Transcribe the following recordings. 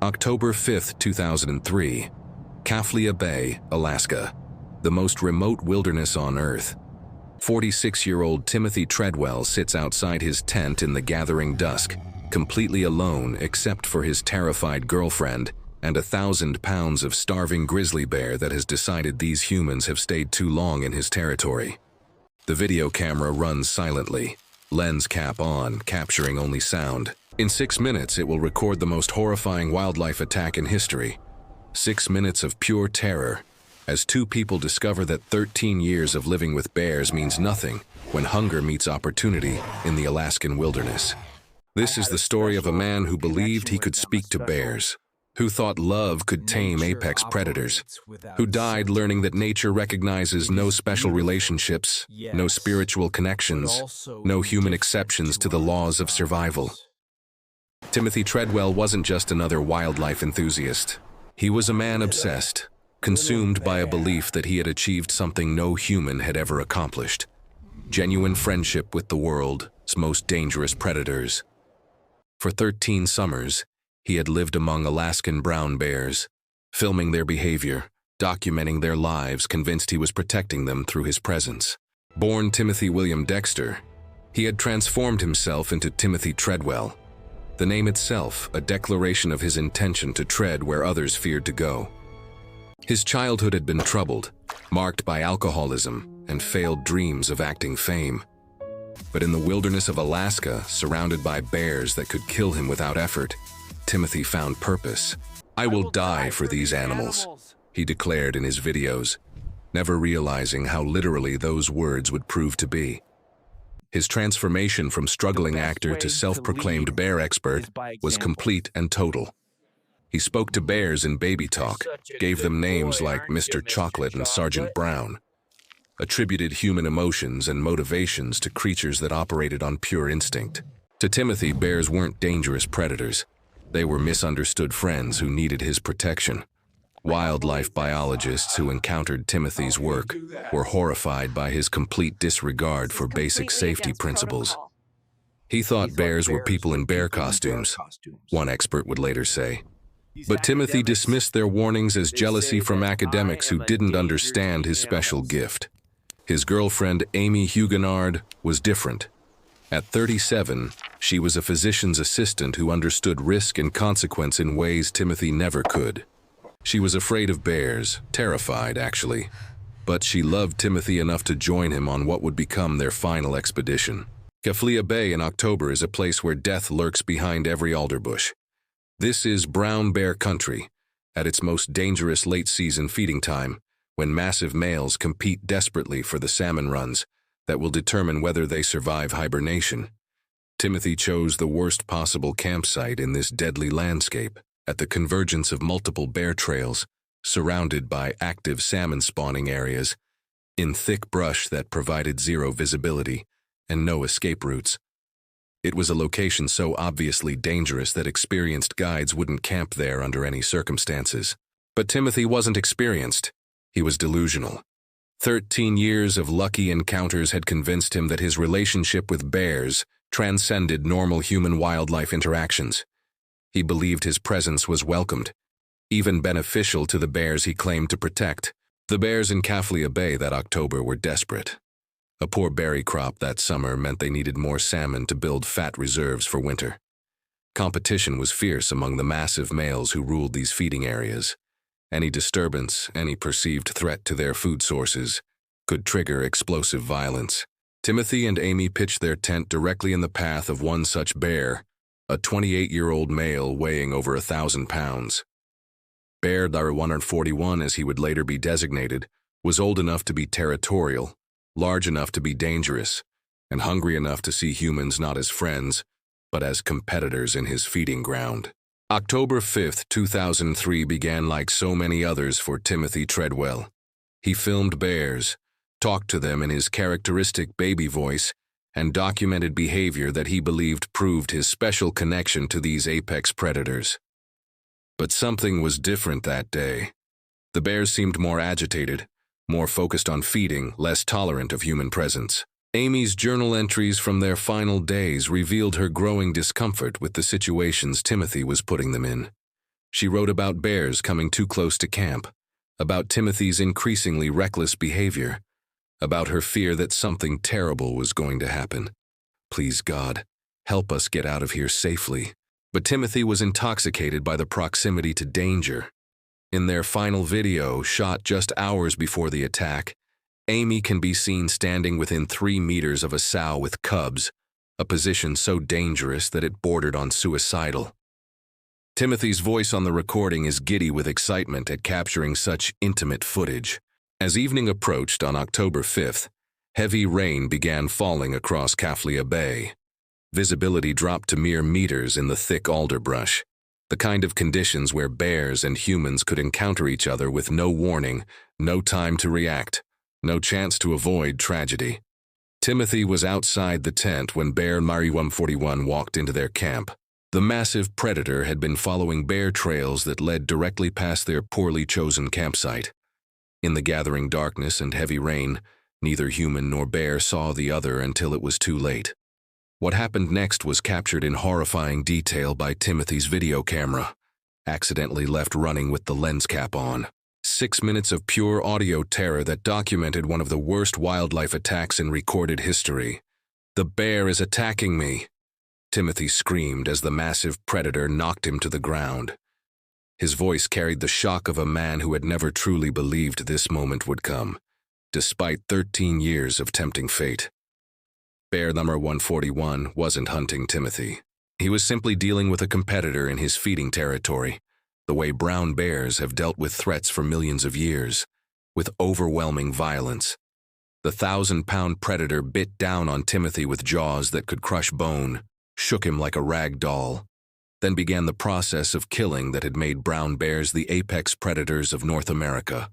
October 5, 2003, Kaflia Bay, Alaska, the most remote wilderness on Earth. 46-year-old Timothy Treadwell sits outside his tent in the gathering dusk, completely alone except for his terrified girlfriend and 1,000 pounds of starving grizzly bear that has decided these humans have stayed too long in his territory. The video camera runs silently, lens cap on, capturing only sound. In 6 minutes, it will record the most horrifying wildlife attack in history. 6 minutes of pure terror, as two people discover that 13 years of living with bears means nothing when hunger meets opportunity in the Alaskan wilderness. This is the story of a man who believed he could speak to bears, who thought love could tame apex predators, who died learning that nature recognizes no special relationships, no spiritual connections, no human exceptions to the laws of survival. Timothy Treadwell wasn't just another wildlife enthusiast. He was a man obsessed, consumed by a belief that he had achieved something no human had ever accomplished: genuine friendship with the world's most dangerous predators. For 13 summers, he had lived among Alaskan brown bears, filming their behavior, documenting their lives, convinced he was protecting them through his presence. Born Timothy William Dexter, he had transformed himself into Timothy Treadwell, the name itself a declaration of his intention to tread where others feared to go. His childhood had been troubled, marked by alcoholism and failed dreams of acting fame. But in the wilderness of Alaska, surrounded by bears that could kill him without effort, Timothy found purpose. "I will die for these animals," he declared in his videos, never realizing how literally those words would prove to be. His transformation from struggling actor to self-proclaimed bear expert was complete and total. He spoke to bears in baby talk, gave them names like Mr. Chocolate and Sergeant Brown, attributed human emotions and motivations to creatures that operated on pure instinct. To Timothy, bears weren't dangerous predators. They were misunderstood friends who needed his protection. Wildlife biologists who encountered Timothy's work were horrified by his complete disregard for basic safety principles. He thought bears were people in bear costumes, one expert would later say. But Timothy dismissed their warnings as jealousy from academics who didn't understand his special gift. His girlfriend, Amie Huguenard, was different. At 37, she was a physician's assistant who understood risk and consequence in ways Timothy never could. She was afraid of bears, terrified actually, but she loved Timothy enough to join him on what would become their final expedition. Kaflia Bay in October is a place where death lurks behind every alderbush. This is brown bear country, at its most dangerous late-season feeding time, when massive males compete desperately for the salmon runs that will determine whether they survive hibernation. Timothy chose the worst possible campsite in this deadly landscape, at the convergence of multiple bear trails, surrounded by active salmon spawning areas, in thick brush that provided zero visibility and no escape routes. It was a location so obviously dangerous that experienced guides wouldn't camp there under any circumstances. But Timothy wasn't experienced. He was delusional. 13 years of lucky encounters had convinced him that his relationship with bears transcended normal human-wildlife interactions. He believed his presence was welcomed, even beneficial to the bears he claimed to protect. The bears in Kaflia Bay that October were desperate. A poor berry crop that summer meant they needed more salmon to build fat reserves for winter. Competition was fierce among the massive males who ruled these feeding areas. Any disturbance, any perceived threat to their food sources, could trigger explosive violence. Timothy and Amie pitched their tent directly in the path of one such bear, a 28-year-old male weighing over 1,000 pounds. Bear 141, as he would later be designated, was old enough to be territorial, large enough to be dangerous, and hungry enough to see humans not as friends, but as competitors in his feeding ground. October 5, 2003 began like so many others for Timothy Treadwell. He filmed bears, talked to them in his characteristic baby voice, and documented behavior that he believed proved his special connection to these apex predators. But something was different that day. The bears seemed more agitated, more focused on feeding, less tolerant of human presence. Amie's journal entries from their final days revealed her growing discomfort with the situations Timothy was putting them in. She wrote about bears coming too close to camp, about Timothy's increasingly reckless behavior, about her fear that something terrible was going to happen. Please, God, help us get out of here safely. But Timothy was intoxicated by the proximity to danger. In their final video, shot just hours before the attack, Amie can be seen standing within 3 meters of a sow with cubs, a position so dangerous that it bordered on suicidal. Timothy's voice on the recording is giddy with excitement at capturing such intimate footage. As evening approached on October 5th, heavy rain began falling across Katmai Bay. Visibility dropped to mere meters in the thick alder brush, the kind of conditions where bears and humans could encounter each other with no warning, no time to react, no chance to avoid tragedy. Timothy was outside the tent when Bear Mari 141 walked into their camp. The massive predator had been following bear trails that led directly past their poorly chosen campsite. In the gathering darkness and heavy rain, neither human nor bear saw the other until it was too late. What happened next was captured in horrifying detail by Timothy's video camera, accidentally left running with the lens cap on. 6 minutes of pure audio terror that documented one of the worst wildlife attacks in recorded history. "The bear is attacking me," Timothy screamed as the massive predator knocked him to the ground. His voice carried the shock of a man who had never truly believed this moment would come, despite 13 years of tempting fate. Bear number 141 wasn't hunting Timothy. He was simply dealing with a competitor in his feeding territory, the way brown bears have dealt with threats for millions of years, with overwhelming violence. The 1,000-pound predator bit down on Timothy with jaws that could crush bone, shook him like a rag doll, then began the process of killing that had made brown bears the apex predators of North America.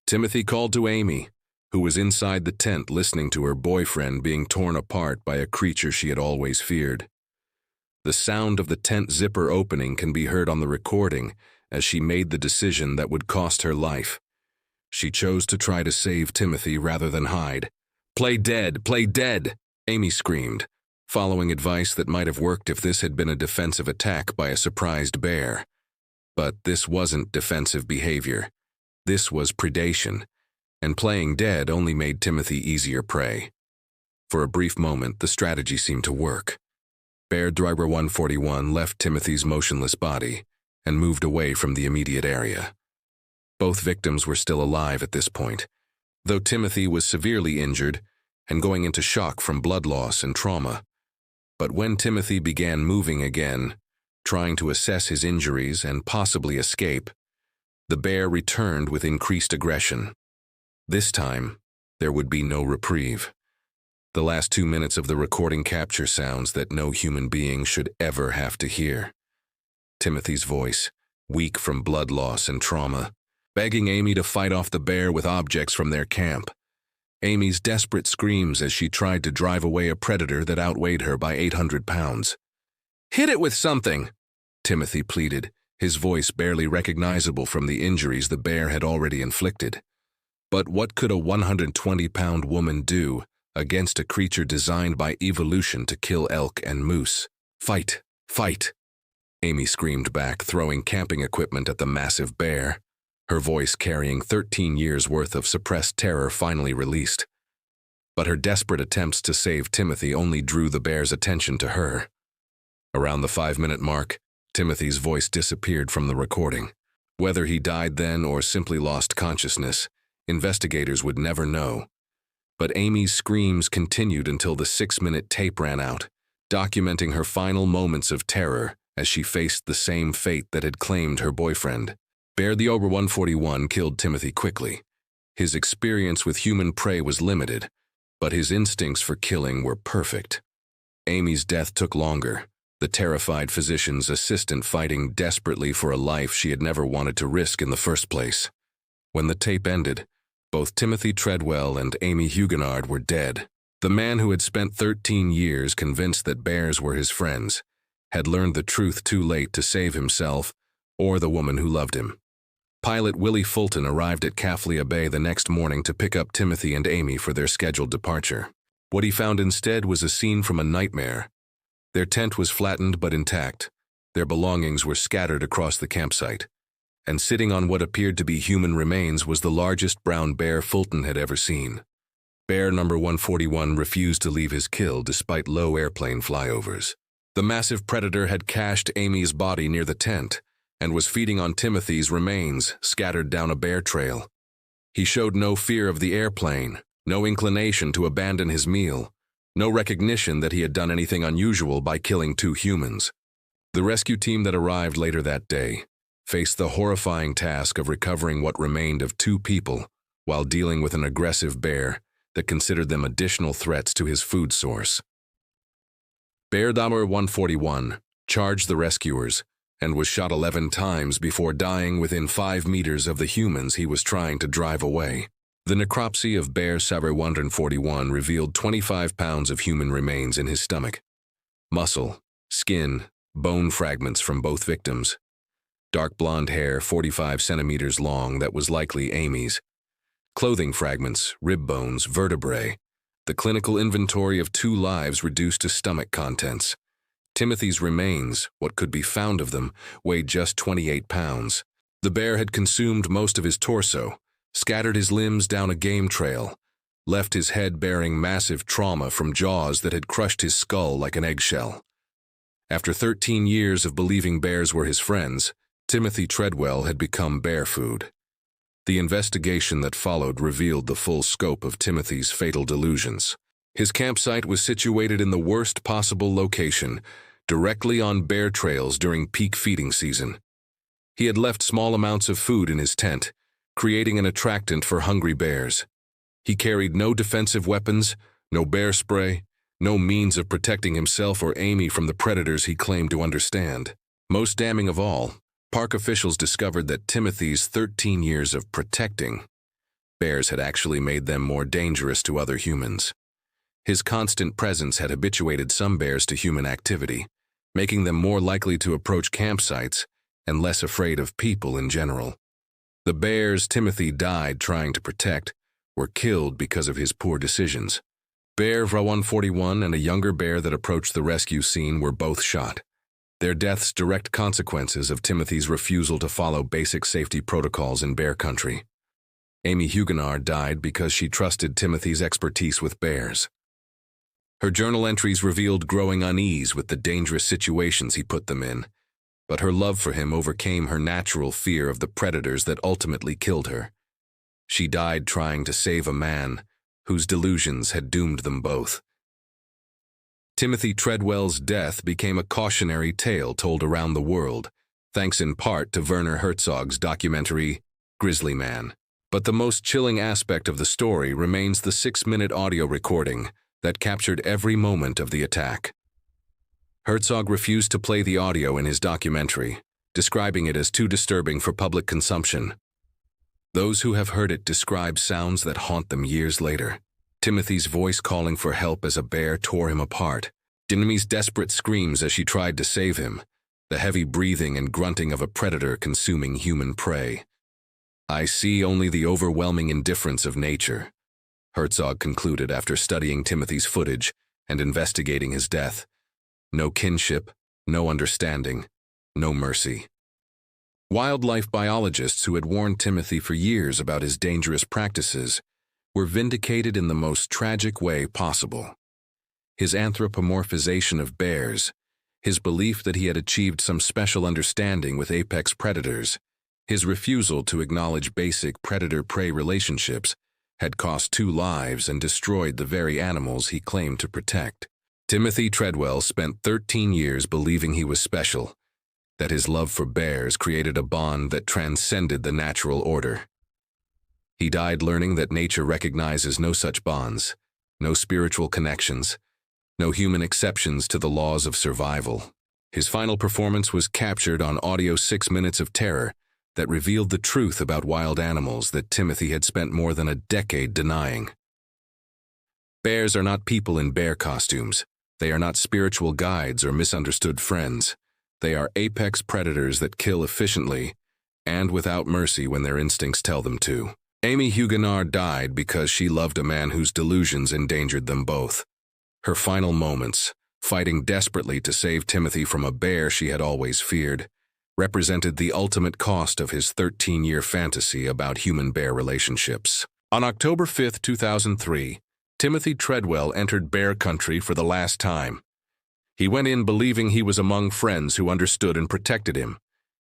Timothy called to Amie, who was inside the tent listening to her boyfriend being torn apart by a creature she had always feared. The sound of the tent zipper opening can be heard on the recording as she made the decision that would cost her life. She chose to try to save Timothy rather than hide. "Play dead! Play dead!" Amie screamed, following advice that might have worked if this had been a defensive attack by a surprised bear. But this wasn't defensive behavior. This was predation, and playing dead only made Timothy easier prey. For a brief moment, the strategy seemed to work. Bear Driver 141 left Timothy's motionless body and moved away from the immediate area. Both victims were still alive at this point, though Timothy was severely injured and going into shock from blood loss and trauma. But when Timothy began moving again, trying to assess his injuries and possibly escape, the bear returned with increased aggression. This time, there would be no reprieve. The last 2 minutes of the recording capture sounds that no human being should ever have to hear. Timothy's voice, weak from blood loss and trauma, begging Amie to fight off the bear with objects from their camp. Amie's desperate screams as she tried to drive away a predator that outweighed her by 800 pounds. "Hit it with something," Timothy pleaded, his voice barely recognizable from the injuries the bear had already inflicted. But what could a 120-pound woman do against a creature designed by evolution to kill elk and moose? "Fight! Fight!" Amie screamed back, throwing camping equipment at the massive bear, her voice carrying 13 years' worth of suppressed terror finally released. But her desperate attempts to save Timothy only drew the bear's attention to her. Around the 5-minute mark, Timothy's voice disappeared from the recording. Whether he died then or simply lost consciousness, investigators would never know. But Amie's screams continued until the 6-minute tape ran out, documenting her final moments of terror as she faced the same fate that had claimed her boyfriend. Bear the Over 141 killed Timothy quickly. His experience with human prey was limited, but his instincts for killing were perfect. Amie's death took longer, the terrified physician's assistant fighting desperately for a life she had never wanted to risk in the first place. When the tape ended, both Timothy Treadwell and Amie Huguenard were dead. The man who had spent 13 years convinced that bears were his friends had learned the truth too late to save himself or the woman who loved him. Pilot Willie Fulton arrived at Katmai Bay the next morning to pick up Timothy and Amie for their scheduled departure. What he found instead was a scene from a nightmare. Their tent was flattened but intact, Their belongings were scattered across the campsite, and sitting on what appeared to be human remains was the largest brown bear Fulton had ever seen. Bear number 141 refused to leave his kill despite low airplane flyovers. The massive predator had cached Amie's body near the tent and was feeding on Timothy's remains scattered down a bear trail. He showed no fear of the airplane, no inclination to abandon his meal, no recognition that he had done anything unusual by killing 2 humans. The rescue team that arrived later that day faced the horrifying task of recovering what remained of 2 people while dealing with an aggressive bear that considered them additional threats to his food source. Bear number 141 charged the rescuers and was shot 11 times before dying within 5 meters of the humans he was trying to drive away. The necropsy of Bear number 141 revealed 25 pounds of human remains in his stomach. Muscle, skin, bone fragments from both victims. Dark blonde hair 45 centimeters long that was likely Amie's. Clothing fragments, rib bones, vertebrae. The clinical inventory of 2 lives reduced to stomach contents. Timothy's remains, what could be found of them, weighed just 28 pounds. The bear had consumed most of his torso, scattered his limbs down a game trail, left his head bearing massive trauma from jaws that had crushed his skull like an eggshell. After 13 years of believing bears were his friends, Timothy Treadwell had become bear food. The investigation that followed revealed the full scope of Timothy's fatal delusions. His campsite was situated in the worst possible location, directly on bear trails during peak feeding season. He had left small amounts of food in his tent, creating an attractant for hungry bears. He carried no defensive weapons, no bear spray, no means of protecting himself or Amie from the predators he claimed to understand. Most damning of all, park officials discovered that Timothy's 13 years of protecting bears had actually made them more dangerous to other humans. His constant presence had habituated some bears to human activity, making them more likely to approach campsites and less afraid of people in general. The bears Timothy died trying to protect were killed because of his poor decisions. Bear 141 and a younger bear that approached the rescue scene were both shot. Their deaths direct consequences of Timothy's refusal to follow basic safety protocols in bear country. Amie Huguenard died because she trusted Timothy's expertise with bears. Her journal entries revealed growing unease with the dangerous situations he put them in, but her love for him overcame her natural fear of the predators that ultimately killed her. She died trying to save a man whose delusions had doomed them both. Timothy Treadwell's death became a cautionary tale told around the world, thanks in part to Werner Herzog's documentary, Grizzly Man. But the most chilling aspect of the story remains the 6-minute audio recording that captured every moment of the attack. Herzog refused to play the audio in his documentary, describing it as too disturbing for public consumption. Those who have heard it describe sounds that haunt them years later. Timothy's voice calling for help as a bear tore him apart. Amie's desperate screams as she tried to save him. The heavy breathing and grunting of a predator consuming human prey. I see only the overwhelming indifference of nature, Herzog concluded after studying Timothy's footage and investigating his death. No kinship, no understanding, no mercy. Wildlife biologists who had warned Timothy for years about his dangerous practices were vindicated in the most tragic way possible. His anthropomorphization of bears, his belief that he had achieved some special understanding with apex predators, his refusal to acknowledge basic predator-prey relationships had cost 2 lives and destroyed the very animals he claimed to protect. Timothy Treadwell spent 13 years believing he was special, that his love for bears created a bond that transcended the natural order. He died learning that nature recognizes no such bonds, no spiritual connections, no human exceptions to the laws of survival. His final performance was captured on audio 6 minutes of terror that revealed the truth about wild animals that Timothy had spent more than a decade denying. Bears are not people in bear costumes. They are not spiritual guides or misunderstood friends. They are apex predators that kill efficiently and without mercy when their instincts tell them to. Amie Huguenard died because she loved a man whose delusions endangered them both. Her final moments, fighting desperately to save Timothy from a bear she had always feared, represented the ultimate cost of his 13-year fantasy about human-bear relationships. On October 5, 2003, Timothy Treadwell entered bear country for the last time. He went in believing he was among friends who understood and protected him.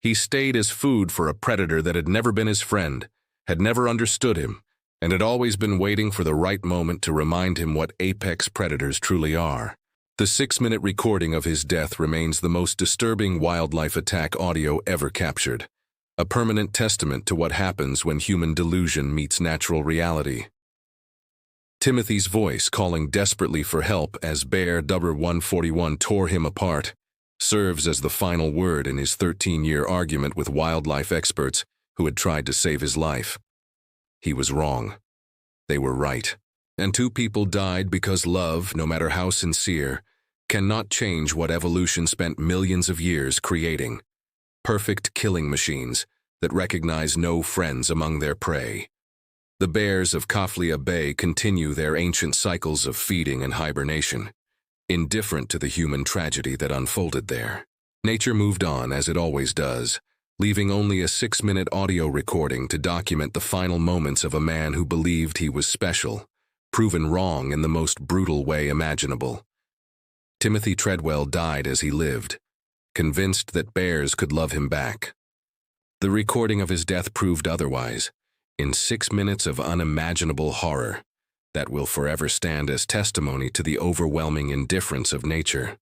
He stayed as food for a predator that had never been his friend, had never understood him, and had always been waiting for the right moment to remind him what apex predators truly are. The 6-minute recording of his death remains the most disturbing wildlife attack audio ever captured, a permanent testament to what happens when human delusion meets natural reality. Timothy's voice calling desperately for help as Bear Dubber 141 tore him apart serves as the final word in his 13-year argument with wildlife experts who had tried to save his life. He was wrong. They were right. And 2 people died because love, no matter how sincere, cannot change what evolution spent millions of years creating. Perfect killing machines that recognize no friends among their prey. The bears of Kaflia Bay continue their ancient cycles of feeding and hibernation, indifferent to the human tragedy that unfolded there. Nature moved on as it always does, leaving only a 6-minute audio recording to document the final moments of a man who believed he was special, proven wrong in the most brutal way imaginable. Timothy Treadwell died as he lived, convinced that bears could love him back. The recording of his death proved otherwise, in 6 minutes of unimaginable horror that will forever stand as testimony to the overwhelming indifference of nature.